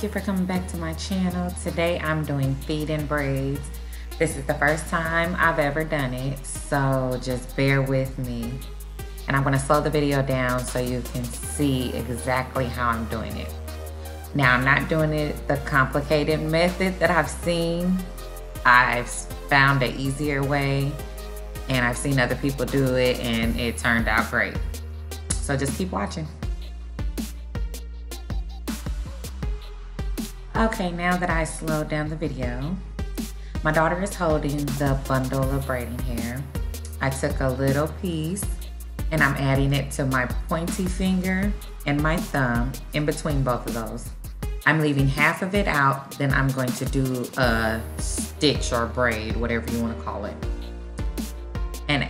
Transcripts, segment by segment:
Thank you for coming back to my channel. Today I'm doing feet and braids. This is the first time I've ever done it, so just bear with me. And I'm gonna slow the video down so you can see exactly how I'm doing it. Now, I'm not doing it the complicated method that I've seen. I've found an easier way, and I've seen other people do it, and it turned out great. So just keep watching. Okay, now that I slowed down the video, my daughter is holding the bundle of braiding hair. I took a little piece and I'm adding it to my pointy finger and my thumb in between both of those. I'm leaving half of it out, then I'm going to do a stitch or braid, whatever you want to call it. And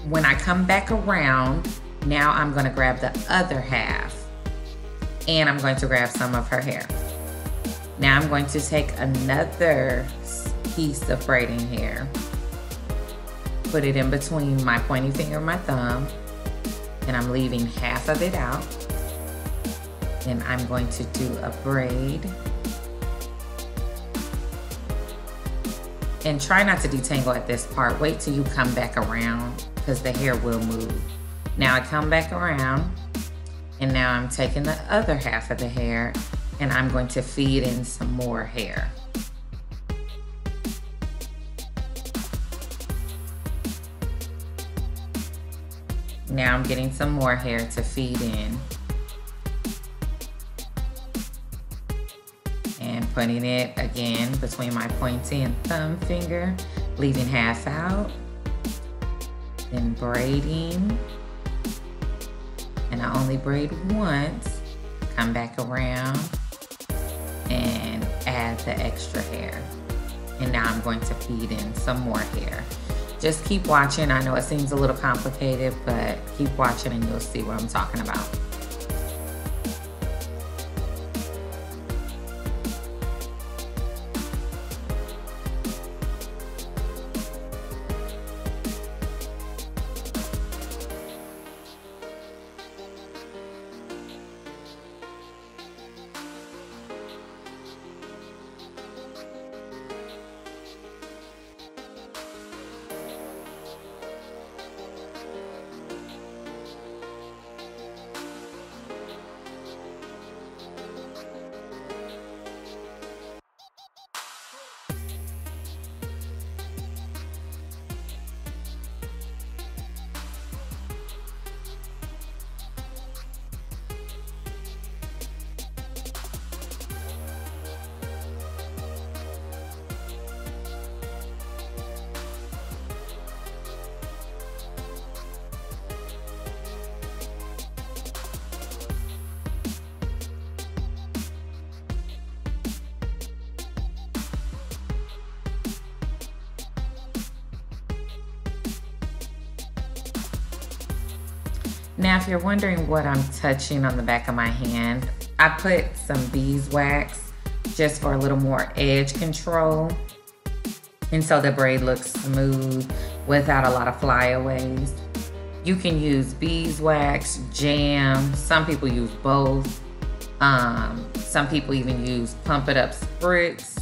when I come back around, now I'm going to grab the other half and I'm going to grab some of her hair. Now I'm going to take another piece of braiding hair, put it in between my pointy finger and my thumb, and I'm leaving half of it out. Then I'm going to do a braid. And try not to detangle at this part. Wait till you come back around because the hair will move. Now I come back around and now I'm taking the other half of the hair and I'm going to feed in some more hair. Now I'm getting some more hair to feed in. And putting it again between my pointy and thumb finger, leaving half out. Then braiding. And I only braid once. Come back around and add the extra hair. And now I'm going to feed in some more hair. Just keep watching. I know it seems a little complicated, but keep watching and you'll see what I'm talking about. Now, if you're wondering what I'm touching on the back of my hand, I put some beeswax just for a little more edge control. And so the braid looks smooth without a lot of flyaways. You can use beeswax, jam, some people use both. Some people even use Pump It Up spritz.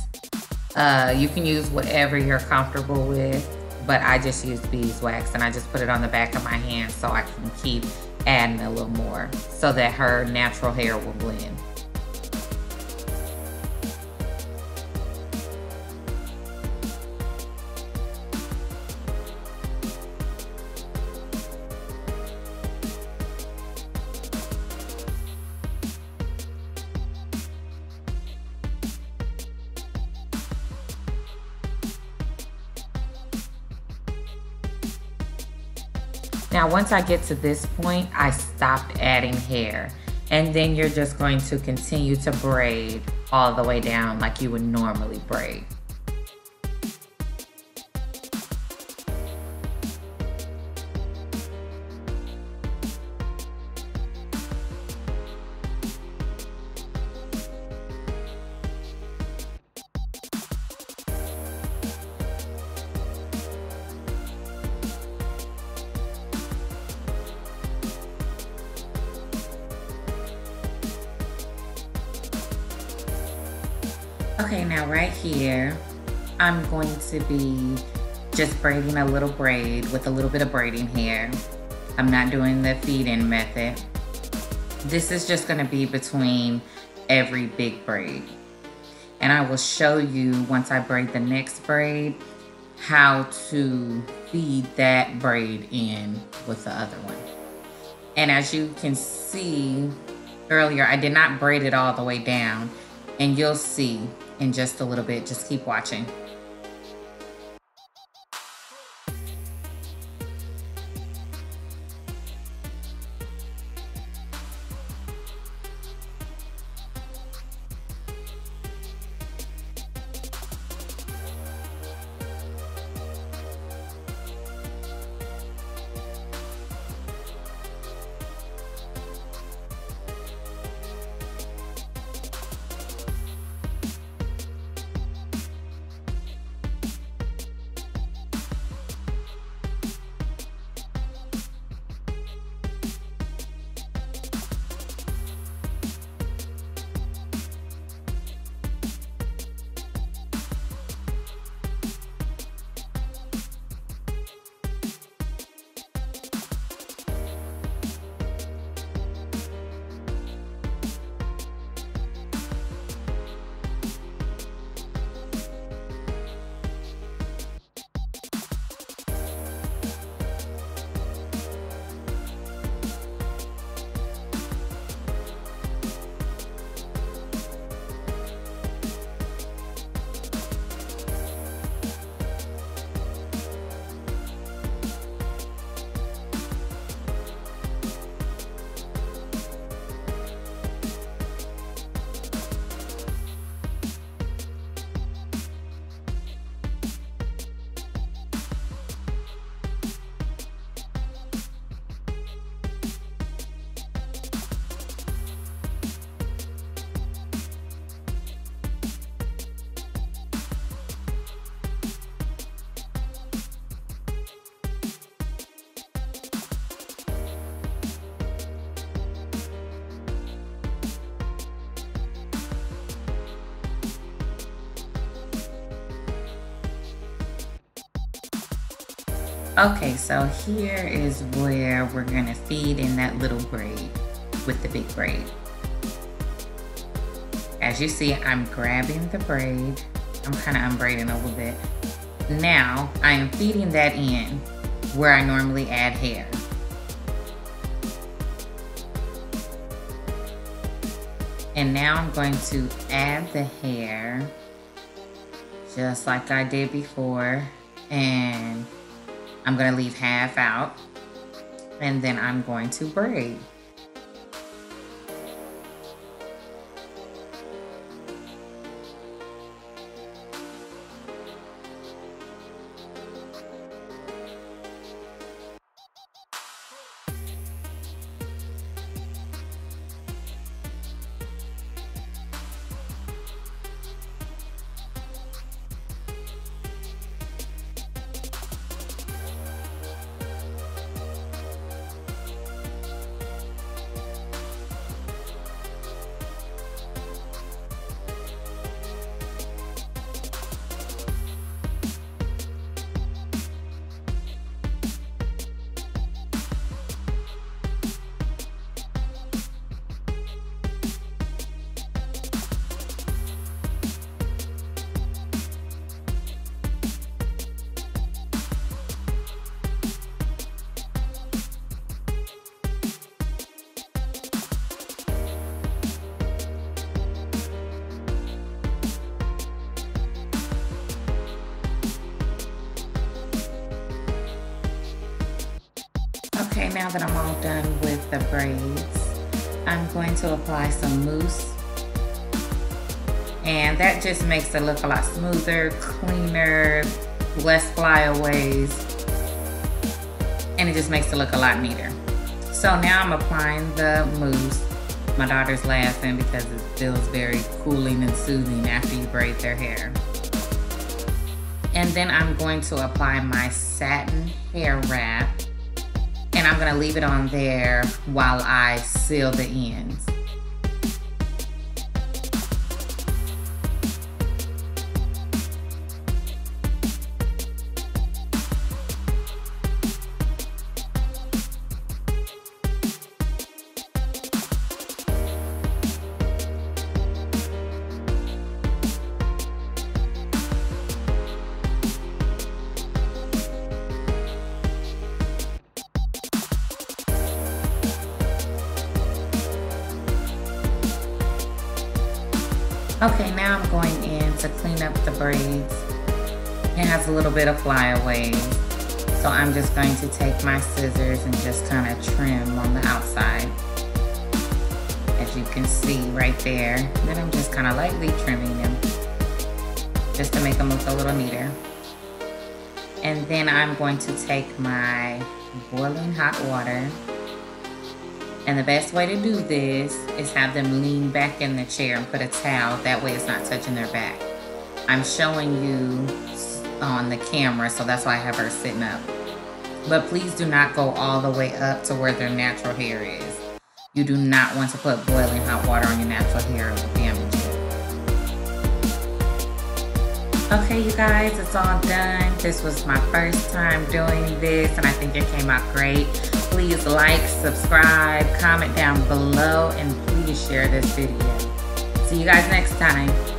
You can use whatever you're comfortable with, but I just use beeswax and I just put it on the back of my hand so I can keep adding a little more so that her natural hair will blend. Now, once I get to this point, I stopped adding hair. And then you're just going to continue to braid all the way down like you would normally braid. Okay, now right here, I'm going to be just braiding a little braid with a little bit of braiding hair. I'm not doing the feed-in method. This is just gonna be between every big braid. And I will show you once I braid the next braid how to feed that braid in with the other one. And as you can see earlier, I did not braid it all the way down, and you'll see in just a little bit. Just keep watching. Okay, so here is where we're gonna feed in that little braid with the big braid. As you see, I'm grabbing the braid. I'm kind of unbraiding a little bit. Now, I am feeding that in where I normally add hair. And now I'm going to add the hair just like I did before, and I'm gonna leave half out, and then I'm going to braid. Okay, now that I'm all done with the braids, I'm going to apply some mousse. And that just makes it look a lot smoother, cleaner, less flyaways. And it just makes it look a lot neater. So now I'm applying the mousse. My daughter's laughing because it feels very cooling and soothing after you braid their hair. And then I'm going to apply my satin hair wrap. And I'm gonna leave it on there while I seal the ends. Okay, now I'm going in to clean up the braids. It has a little bit of flyaways. So I'm just going to take my scissors and just kind of trim on the outside. As you can see right there. And then I'm just kind of lightly trimming them just to make them look a little neater. And then I'm going to take my boiling hot water. And the best way to do this is have them lean back in the chair and put a towel. That way it's not touching their back. I'm showing you on the camera, so that's why I have her sitting up. But please do not go all the way up to where their natural hair is. You do not want to put boiling hot water on your natural hair. It will damage it. Okay, you guys, it's all done. This was my first time doing this, and I think it came out great. Please like, subscribe, comment down below, and please share this video. See you guys next time.